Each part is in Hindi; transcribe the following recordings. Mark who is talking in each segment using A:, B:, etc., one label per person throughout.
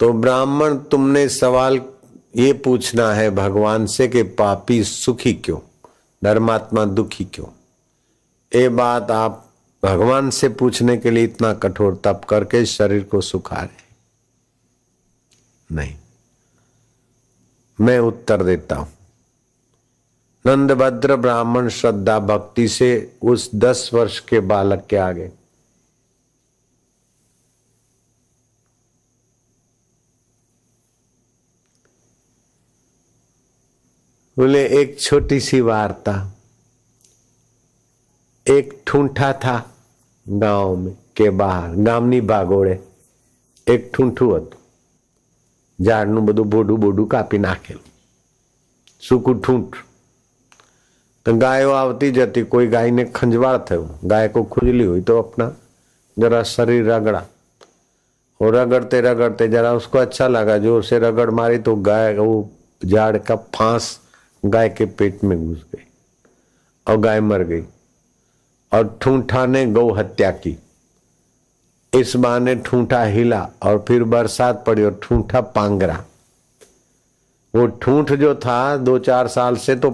A: तो ब्राह्मण तुमने सवाल ये पूछना है भगवान से कि पापी सुखी क्यों, धर्मात्मा दुखी क्यों। ये बात आप भगवान से पूछने के लिए इतना कठोर तप करके शरीर को सुखा रहे नहीं। मैं उत्तर देता हूं। नंदभद्र ब्राह्मण श्रद्धा भक्ति से उस 10 वर्ष के बालक के आगे बोले, एक छोटी सी वार्ता। एक ठूंठा था गांव में के बाहर, गामनी बागोड़े एक ठूंठू હતું। ઝાડનું બધું બોડું બોડું કાપી નાખેલું, સૂકું ઠૂંઠ। तो गायो आवती जाती, कोई गाय ने खंजवाड़ थयो, गाय को खुजली हुई तो अपना जरा शरीर रगड़ा, और रगड़ते रगड़ते जरा उसको अच्छा लगा, जोर से रगड़ मारी तो गाय वो झाड़ का फांस गाय के पेट में घुस गई और गाय मर गई। और ठूंठा ने गौ हत्या की। इस बहाने ठूंठा हिला और फिर बरसात पड़ी और ठूंठा पांगरा। वो ठूंठ जो था 2-4 साल से तो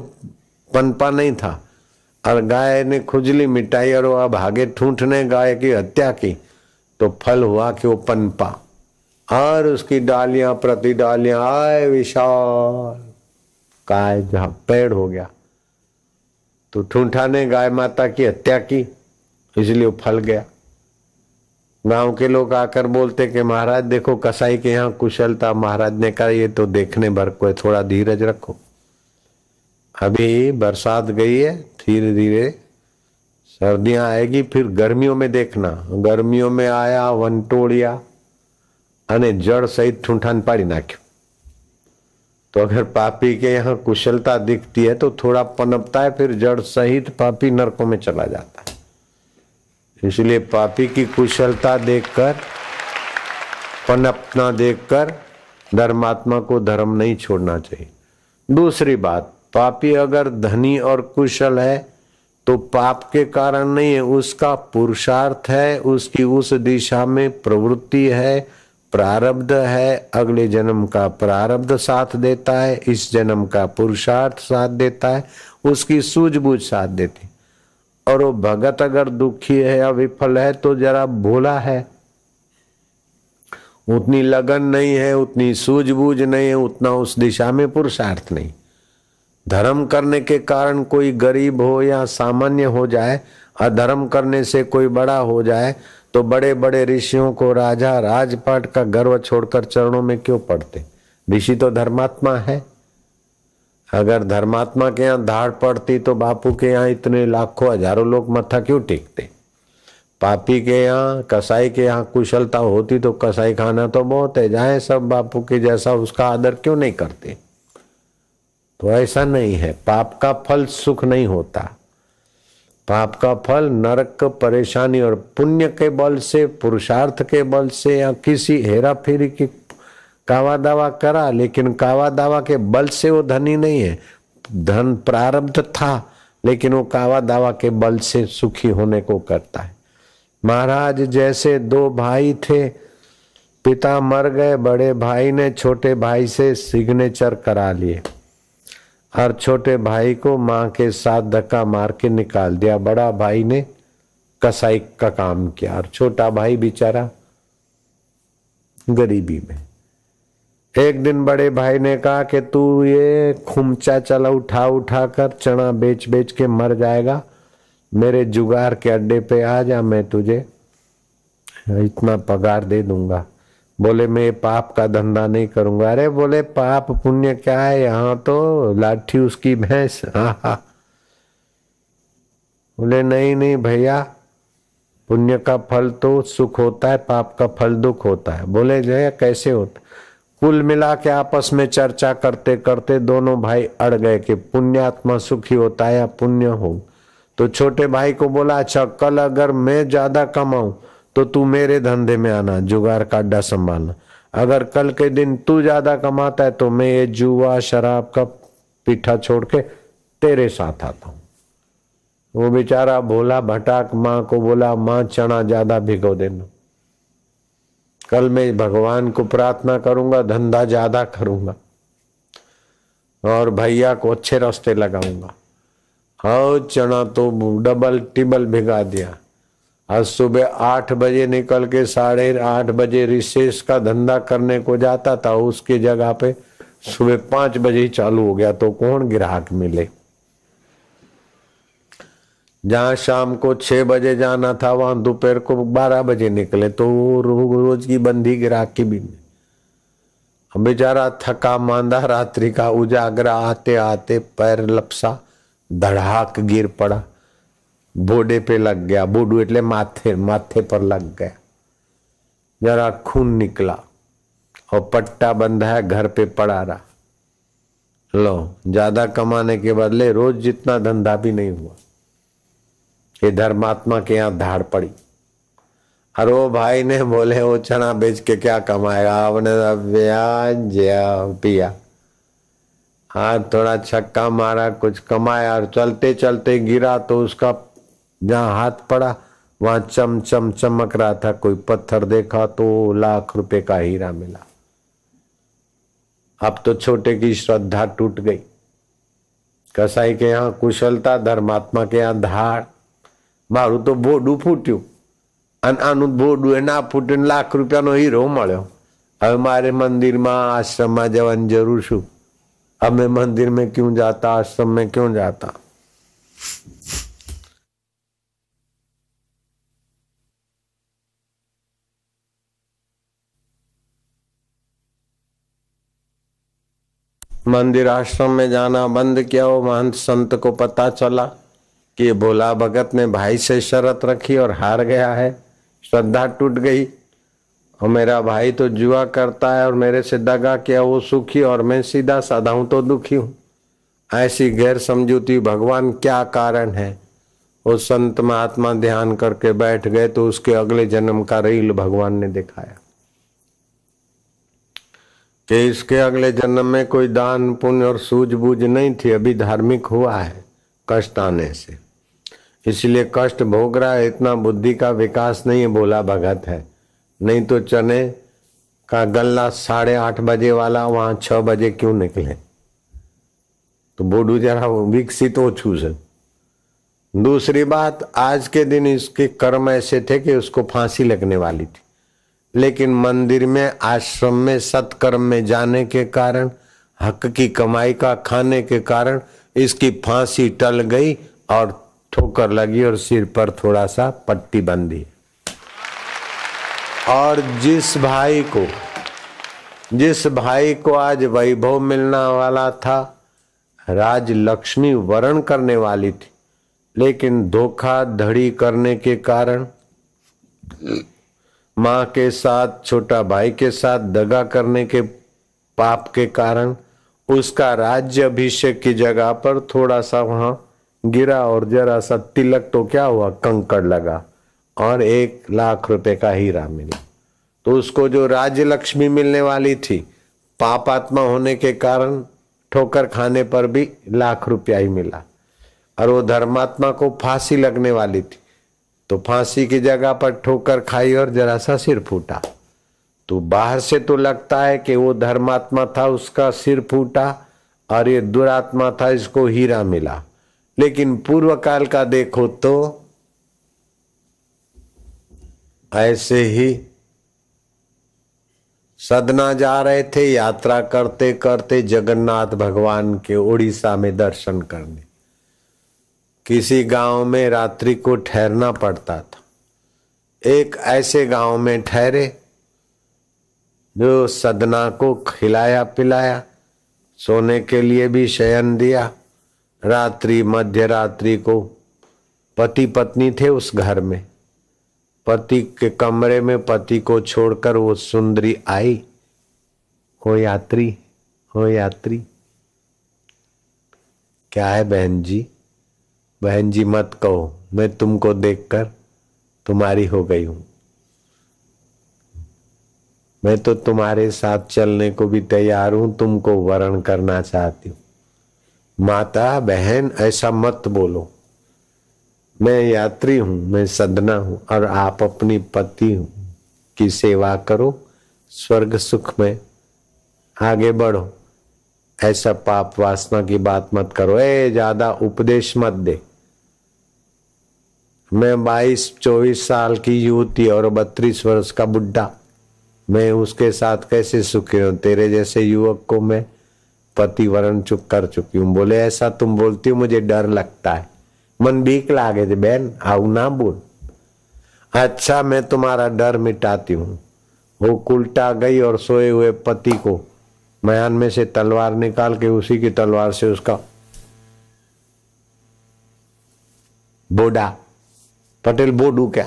A: पनपा नहीं था, और गाय ने खुजली मिटाई और अब आगे ठूंठ ने गाय की हत्या की तो फल हुआ कि वो पनपा और उसकी डालियां प्रति डालियां आए विशाल गाय जहां पेड़ हो गया। तो ठूंठा ने गाय माता की हत्या की, इसलिए वो फल गया। गांव के लोग आकर बोलते कि महाराज देखो कसाई के यहाँ कुशलता। महाराज ने कहा ये तो देखने भर को है, थोड़ा धीरज रखो, अभी बरसात गई है, धीरे धीरे सर्दियां आएगी, फिर गर्मियों में देखना। गर्मियों में आया वनटोड़िया अने जड़ सहित ठूंठान पाड़ी नाख्यो। तो अगर पापी के यहाँ कुशलता दिखती है तो थोड़ा पनपता है, फिर जड़ सहित पापी नरकों में चला जाता है। इसलिए पापी की कुशलता देखकर, पनपना देखकर धर्मात्मा को धर्म नहीं छोड़ना चाहिए। दूसरी बात, पापी अगर धनी और कुशल है तो पाप के कारण नहीं है, उसका पुरुषार्थ है, उसकी उस दिशा में प्रवृत्ति है, प्रारब्ध है। अगले जन्म का प्रारब्ध साथ देता है, इस जन्म का पुरुषार्थ साथ देता है, उसकी सूझबूझ साथ देती। और वो भगत अगर दुखी है या विफल है तो जरा भोला है, उतनी लगन नहीं है, उतनी सूझबूझ नहीं है, उतना उस दिशा में पुरुषार्थ नहीं। धर्म करने के कारण कोई गरीब हो या सामान्य हो जाए, अधर्म करने से कोई बड़ा हो जाए, तो बड़े बड़े ऋषियों को राजा राजपाट का गर्व छोड़कर चरणों में क्यों पड़ते? ऋषि तो धर्मात्मा है। अगर धर्मात्मा के यहाँ धाड़ पड़ती तो बापू के यहाँ इतने लाखों हजारों लोग मत्था क्यों टेकते? पापी के यहाँ, कसाई के यहाँ कुशलता होती तो कसाई खाना तो बहुत है, जाए सब बापू के जैसा, उसका आदर क्यों नहीं करते? तो ऐसा नहीं है। पाप का फल सुख नहीं होता, पाप का फल नरक, परेशानी। और पुण्य के बल से, पुरुषार्थ के बल से, या किसी हेरा फेरी की कावा दावा करा, लेकिन कावा दावा के बल से वो धनी नहीं है। धन प्रारब्ध था, लेकिन वो कावा दावा के बल से सुखी होने को करता है। महाराज जैसे 2 भाई थे, पिता मर गए, बड़े भाई ने छोटे भाई से सिग्नेचर करा लिए और छोटे भाई को मां के साथ धक्का मार के निकाल दिया। बड़ा भाई ने कसाई का काम किया और छोटा भाई बेचारा गरीबी में। एक दिन बड़े भाई ने कहा कि तू ये खुमचा चला उठा उठा कर चना बेच बेच के मर जाएगा, मेरे जुगार के अड्डे पे आ जा, मैं तुझे इतना पगार दे दूंगा। बोले मैं ये पाप का धंधा नहीं करूंगा। अरे बोले पाप पुण्य क्या है, यहाँ तो लाठी उसकी भैंस। बोले नहीं नहीं भैया, पुण्य का फल तो सुख होता है, पाप का फल दुख होता है। बोले जय कैसे होता? कुल मिला के आपस में चर्चा करते करते दोनों भाई अड़ गए कि पुण्यात्मा सुखी होता है या पुण्य हो। तो छोटे भाई को बोला अच्छा कल अगर मैं ज्यादा कमाऊं तो तू मेरे धंधे में आना, जुगार का अड्डा संभालना। अगर कल के दिन तू ज्यादा कमाता है तो मैं ये जुआ शराब का पीठा छोड़ के तेरे साथ आता हूं। वो बेचारा भोला भटाक माँ को बोला माँ चना ज्यादा भिगो देना, कल मैं भगवान को प्रार्थना करूंगा, धंधा ज्यादा करूंगा और भैया को अच्छे रास्ते लगाऊंगा। हाँ, चना तो डबल टिबल भिगा दिया। आज सुबह 8 बजे निकल के 8:30 बजे रिसेस का धंधा करने को जाता था, उसकी जगह पे सुबह 5 बजे ही चालू हो गया, तो कौन ग्राहक मिले। जहां शाम को 6 बजे जाना था वहां दोपहर को 12 बजे निकले, तो रोज की बंदी ग्राहक की भी नहीं। बेचारा थका मांदा रात्रि का उजागरा आते आते पैर लपसा, धड़ाक गिर पड़ा, बोडे पे लग गया। बोडू એટલે माथे पर लग गया, जरा खून निकला और पट्टा बंधा है, घर पे पड़ा रहा। लो, ज्यादा कमाने के बदले रोज जितना धंधा भी नहीं हुआ। ये धर्मात्मा के यहाँ धाड़ पड़ी। और वो भाई ने बोले वो चना बेच के क्या कमाएगा, आपने ब्याज पिया, हाँ थोड़ा छक्का मारा, कुछ कमाया और चलते चलते गिरा तो उसका जहाँ हाथ पड़ा वहां चम चम चमक रहा था। कोई पत्थर देखा तो लाख रुपए का हीरा मिला। अब तो छोटे की श्रद्धा टूट गई। कसाई के यहाँ कुशलता, धर्मात्मा के यहाँ धाड़। मारू तो बोडू फूट्યું અને આનું બોડું એ ના ફૂટ્યું, લાખ રૂપિયાનો હીરો મળ્યો। હવે મારે મંદિરમાં આશ્રમમાં જવાની જરૂર શું? अब मैं मंदिर में क्यों जाता, आश्रम में क्यों जाता। मंदिर आश्रम में जाना बंद किया। वो महंत संत को पता चला कि ये भोला भगत ने भाई से शर्त रखी और हार गया है, श्रद्धा टूट गई। और मेरा भाई तो जुआ करता है और मेरे से दगा किया, वो सुखी और मैं सीधा साधा हूं तो दुखी हूं। ऐसी गैर समझूती भगवान क्या कारण है। वो संत महात्मा ध्यान करके बैठ गए तो उसके अगले जन्म का रील भगवान ने दिखाया कि इसके अगले जन्म में कोई दान पुण्य और सूझबूझ नहीं थी, अभी धार्मिक हुआ है कष्ट आने से, इसलिए कष्ट भोग रहा है। इतना बुद्धि का विकास नहीं है, भोला भगत है। नहीं तो चने का गल्ला 8:30 बजे वाला वहां 6 बजे क्यों निकले। तो बोडू जरा विकसित ओछू से। दूसरी बात, आज के दिन इसके कर्म ऐसे थे कि उसको फांसी लगने वाली थी, लेकिन मंदिर में आश्रम में सत्कर्म में जाने के कारण, हक की कमाई का खाने के कारण इसकी फांसी टल गई और ठोकर लगी और सिर पर थोड़ा सा पट्टी बंधी। और जिस भाई को आज वैभव मिलना वाला था, राज लक्ष्मी वरण करने वाली थी, लेकिन धोखाधड़ी करने के कारण, मां के साथ छोटा भाई के साथ दगा करने के पाप के कारण उसका राज्य अभिषेक की जगह पर थोड़ा सा वहां गिरा और जरा सा तिलक तो क्या हुआ, कंकड़ लगा और 1 लाख रुपए का हीरा मिला। तो उसको जो राज्य लक्ष्मी मिलने वाली थी, पापात्मा होने के कारण ठोकर खाने पर भी 1 लाख रुपया ही मिला। और वो धर्मात्मा को फांसी लगने वाली थी, तो फांसी की जगह पर ठोकर खाई और जरा सा सिर फूटा। तो बाहर से तो लगता है कि वो धर्मात्मा था, उसका सिर फूटा, और ये दुरात्मा था, इसको हीरा मिला। लेकिन पूर्व काल का देखो तो ऐसे ही सदना जा रहे थे, यात्रा करते करते जगन्नाथ भगवान के उड़ीसा में दर्शन करने। किसी गांव में रात्रि को ठहरना पड़ता था। एक ऐसे गांव में ठहरे जो सदना को खिलाया पिलाया, सोने के लिए भी शयन दिया। रात्रि मध्य रात्रि को पति पत्नी थे उस घर में। पति के कमरे में पति को छोड़कर वो सुंदरी आई। हो यात्री, हो यात्री। क्या है बहन जी? बहन जी मत कहो, मैं तुमको देखकर तुम्हारी हो गई हूं। मैं तो तुम्हारे साथ चलने को भी तैयार हूं, तुमको वरण करना चाहती हूं। माता बहन ऐसा मत बोलो, मैं यात्री हूं, मैं सदना हूं और आप अपनी पति की सेवा करो, स्वर्ग सुख में आगे बढ़ो। ऐसा पाप वासना की बात मत करो। ज्यादा उपदेश मत दे। मैं 22-24 साल की युवती और 32 वर्ष का बुढ़ा, मैं उसके साथ कैसे सुखी हूं? तेरे जैसे युवक को मैं पति वरण चुप कर चुकी हूं। बोले ऐसा तुम बोलती हो, मुझे डर लगता है, मन बीक लागे थे। बहन आऊ ना बोल। अच्छा मैं तुम्हारा डर मिटाती हूँ। वो उल्टा गई और सोए हुए पति को मयान में से तलवार निकाल के उसी की तलवार से उसका बोडा, पटेल बोडू क्या,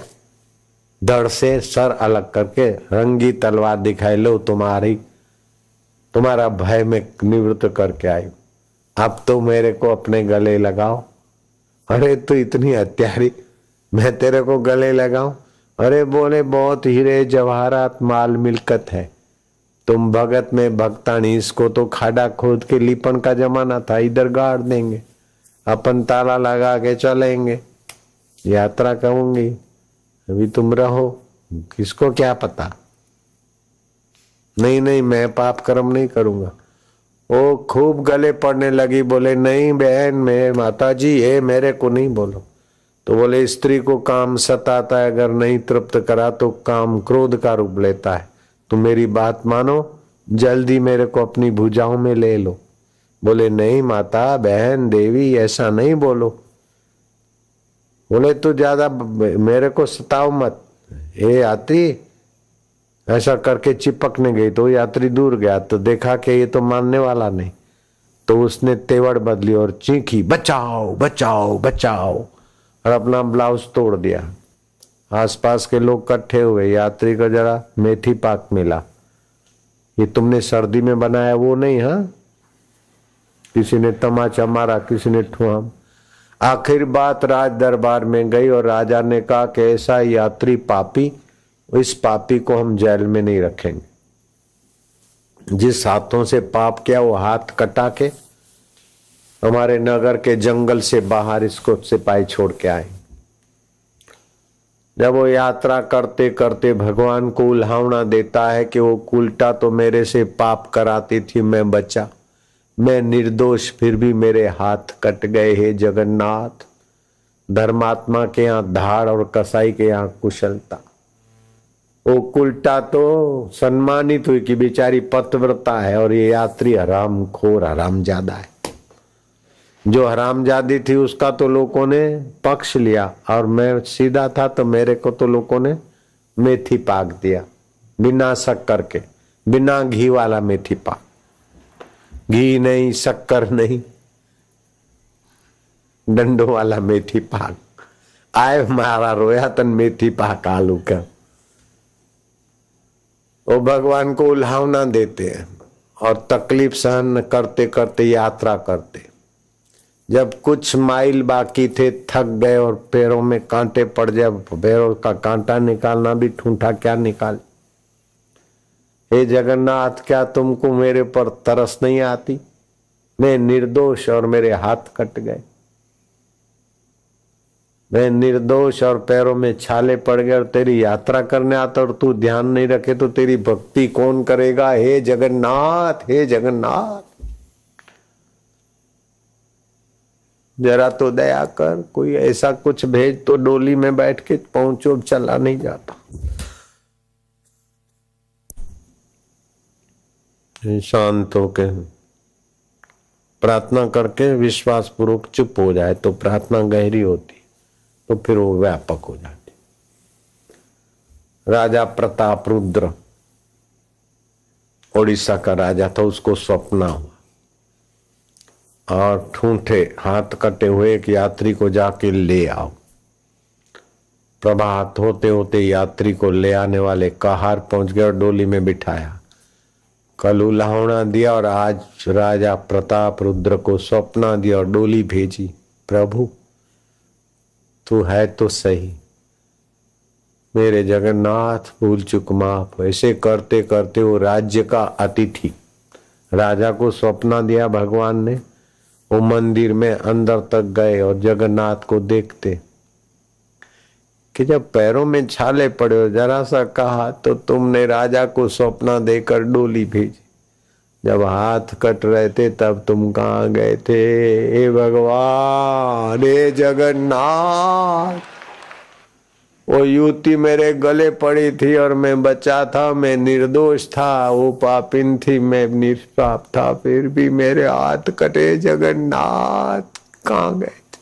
A: धड़ से सर अलग करके रंगी तलवार दिखाई, लो तुम्हारा भय में निवृत्त करके आई। अब तो मेरे को अपने गले लगाओ। अरे तू इतनी हत्यारी, मैं तेरे को गले लगाऊं? अरे बोले बहुत हीरे जवाहरात माल मिल्कत है। तुम भगत में भक्तानी, इसको तो खाड़ा खोद के लिपन का जमाना था, इधर गाड़ देंगे, अपन ताला लगा के चलेंगे, यात्रा कहूंगी। अभी तुम रहो, किसको क्या पता। नहीं मैं पाप कर्म नहीं करूंगा। वो खूब गले पड़ने लगी। बोले नहीं बहन, मैं माता जी ये मेरे को नहीं बोलो। तो बोले स्त्री को काम सताता है, अगर नहीं तृप्त करा तो काम क्रोध का रूप लेता है। तुम मेरी बात मानो, जल्दी मेरे को अपनी भुजाओं में ले लो। बोले नहीं माता बहन देवी ऐसा नहीं बोलो। बोले तू ज्यादा मेरे को सताओ मत। ये यात्री ऐसा करके चिपकने गई तो यात्री दूर गया, तो देखा कि ये तो मानने वाला नहीं, तो उसने तेवर बदली और चीखी बचाओ बचाओ बचाओ, और अपना ब्लाउज तोड़ दिया। आसपास के लोग इकट्ठे हुए। यात्री को जरा मेथी पाक मिला। ये तुमने सर्दी में बनाया वो नहीं? हाँ, किसी ने तमाचा मारा, किसी ने ठुआम। आखिर बात राज दरबार में गई और राजा ने कहा कि ऐसा यात्री पापी, इस पापी को हम जेल में नहीं रखेंगे। जिस हाथों से पाप किया वो हाथ कटा के हमारे नगर के जंगल से बाहर इसको सिपाही छोड़ के आए। जब वो यात्रा करते करते भगवान को उल्हावना देता है कि वो उल्टा तो मेरे से पाप कराती थी, मैं बचा, मैं निर्दोष, फिर भी मेरे हाथ कट गए। हे जगन्नाथ, धर्मात्मा के यहाँ धाड़ और कसाई के यहाँ कुशलता। वो उल्टा तो सम्मानित हुई कि बेचारी पतिव्रता है और ये यात्री हरामखोर हरामजादा है। जो हरामजादी थी उसका तो लोगों ने पक्ष लिया, और मैं सीधा था तो मेरे को तो लोगों ने मेथी पाक दिया, बिना शक्कर के, बिना घी वाला मेथी पाक। घी नहीं, शक्कर नहीं, डंडों वाला मेथी पाक। आए मारा रोया तन मेथी पाक आलू का। वो भगवान को उल्हावना देते हैं और तकलीफ सहन करते करते यात्रा करते। जब कुछ माइल बाकी थे, थक गए और पैरों में कांटे पड़ जाए, पैरों का कांटा निकालना भी ठूंठा क्या निकाल। हे जगन्नाथ, क्या तुमको मेरे पर तरस नहीं आती? मैं निर्दोष और मेरे हाथ कट गए, मैं निर्दोष और पैरों में छाले पड़ गए और तेरी यात्रा करने आता और तू ध्यान नहीं रखे तो तेरी भक्ति कौन करेगा? हे जगन्नाथ, हे जगन्नाथ, जरा तो दया कर, कोई ऐसा कुछ भेज तो डोली में बैठ के पहुंचो, चला नहीं जाता। शांत होके प्रार्थना करके विश्वास पूर्वक चुप हो जाए तो प्रार्थना गहरी होती, तो फिर वो व्यापक हो जाती। राजा प्रताप रुद्र ओडिशा का राजा था, उसको स्वप्न हुआ और ठूंठे हाथ कटे हुए एक यात्री को जाके ले आओ। प्रभात होते होते यात्री को ले आने वाले कहार पहुंच गए और डोली में बिठाया। कल उल्हावना दिया और आज राजा प्रताप रुद्र को स्वप्न दिया और डोली भेजी। प्रभु तू है तो सही, मेरे जगन्नाथ भूल चुक माफ। ऐसे करते करते वो राज्य का अतिथि, राजा को स्वप्न दिया भगवान ने, वो मंदिर में अंदर तक गए और जगन्नाथ को देखते कि जब पैरों में छाले पड़े हो, जरा सा कहा तो तुमने राजा को सौंपना देकर डोली भेजी। जब हाथ कट रहे थे तब तुम कहाँ गए थे? हे भगवान, हे जगन्नाथ, वो युवती मेरे गले पड़ी थी और मैं बचा था, मैं निर्दोष था, वो पापिन थी, मैं निष्पाप था, फिर भी मेरे हाथ कटे। जगन्नाथ कहाँ गए थे?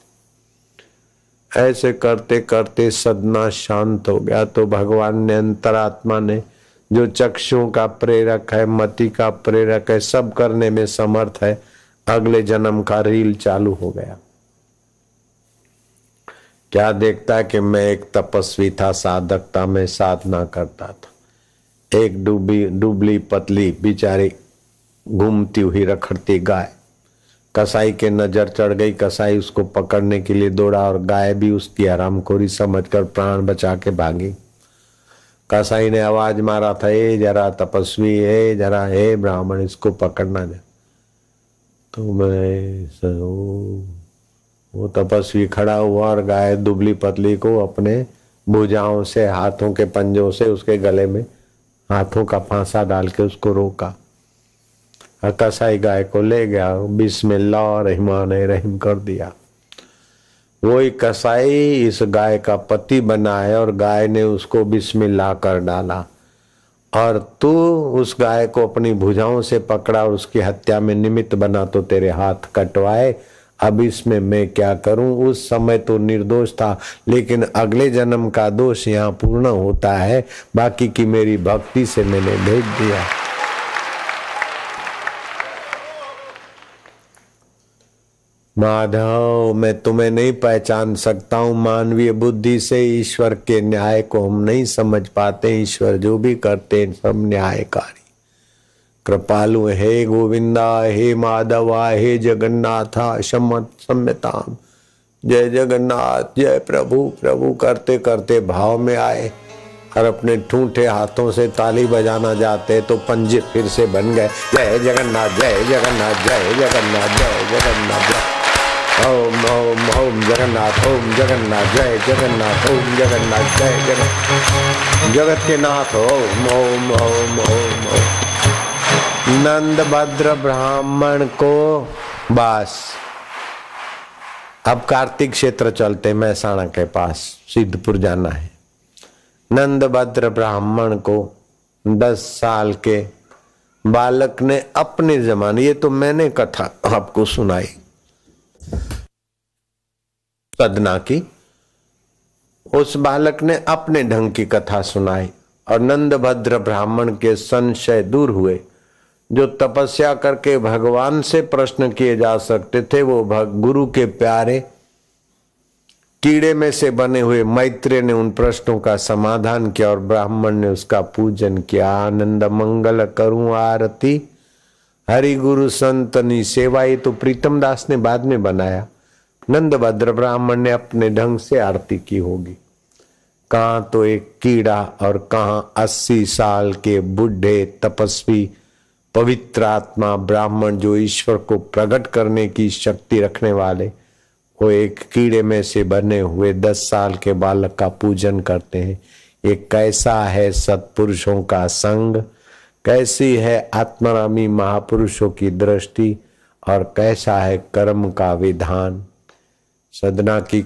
A: ऐसे करते करते सदना शांत हो गया। तो भगवान ने, अंतरात्मा ने, जो चक्षुओं का प्रेरक है, मति का प्रेरक है, सब करने में समर्थ है, अगले जन्म का रील चालू हो गया। क्या देखता है कि मैं एक तपस्वी था, साधक था, मैं साधना करता था। एक डुबली पतली बेचारी घूमती हुई रखड़ती गाय, कसाई के नजर चढ़ गई। कसाई उसको पकड़ने के लिए दौड़ा और गाय भी उसकी हरामखोरी समझकर प्राण बचा के भागी। कसाई ने आवाज मारा था, ए जरा तपस्वी, ए जरा, हे ब्राह्मण, इसको पकड़ना जा। तो मैं वो तपस्वी खड़ा हुआ और गाय दुबली पतली को अपने भुजाओं से, हाथों के पंजों से उसके गले में हाथों का फांसा डाल के उसको रोका। कसाई गाय को ले गया, बिस्मिल्लाह रहमान रहीम कर दिया। वही कसाई इस गाय का पति बना है और गाय ने उसको बिस्मिल्लाह कर डाला, और तू उस गाय को अपनी भुजाओं से पकड़ा और उसकी हत्या में निमित्त बना तो तेरे हाथ कटवाए। अब इसमें मैं क्या करूं? उस समय तो निर्दोष था, लेकिन अगले जन्म का दोष यहाँ पूर्ण होता है। बाकी की मेरी भक्ति से मैंने भेज दिया। माधव, मैं तुम्हें नहीं पहचान सकता हूं। मानवीय बुद्धि से ईश्वर के न्याय को हम नहीं समझ पाते। ईश्वर जो भी करते हैं सब न्यायकारी। कृपालु हे गोविंदा, हे माधवा, हे जगन्नाथा सम्यताम। जय जगन्नाथ, जय प्रभु। प्रभु करते करते भाव में आए और अपने ठूंठे हाथों से ताली बजाना जाते तो पंजे फिर से बन गए। जय जगन्नाथ, जय जगन्नाथ, जय जगन्नाथ, जय जगन्नाथ, जय ओम ओम ओम जगन्नाथ, ओम जगन्नाथ, जय जगन्नाथ, ओम जगन्नाथ, जय जगन्नाथ, जगत के नाथ ओम ओम ओम ओम ओम। नंद भद्र ब्राह्मण को बस अब कार्तिक क्षेत्र चलते, महसाणा के पास सिद्धपुर जाना है। नंद भद्र ब्राह्मण को 10 साल के बालक ने अपने जमाने, ये तो मैंने कथा आपको सुनाई सदना की, उस बालक ने अपने ढंग की कथा सुनाई और नंद भद्र ब्राह्मण के संशय दूर हुए। जो तपस्या करके भगवान से प्रश्न किए जा सकते थे, वो गुरु के प्यारे कीड़े में से बने हुए मैत्रेय ने उन प्रश्नों का समाधान किया और ब्राह्मण ने उसका पूजन किया। आनंद मंगल करूं आरती, हरि गुरु संतनी सेवा। ये तो प्रीतम दास ने बाद में बनाया। नंद भद्र ब्राह्मण ने अपने ढंग से आरती की होगी। कहाँ तो एक कीड़ा और कहाँ 80 साल के बूढ़े तपस्वी पवित्र आत्मा ब्राह्मण जो ईश्वर को प्रकट करने की शक्ति रखने वाले, वो एक कीड़े में से बने हुए 10 साल के बालक का पूजन करते हैं। ये कैसा है सत्पुरुषों का संग, कैसी है आत्मारामी महापुरुषों की दृष्टि, और कैसा है कर्म का विधान। सदना की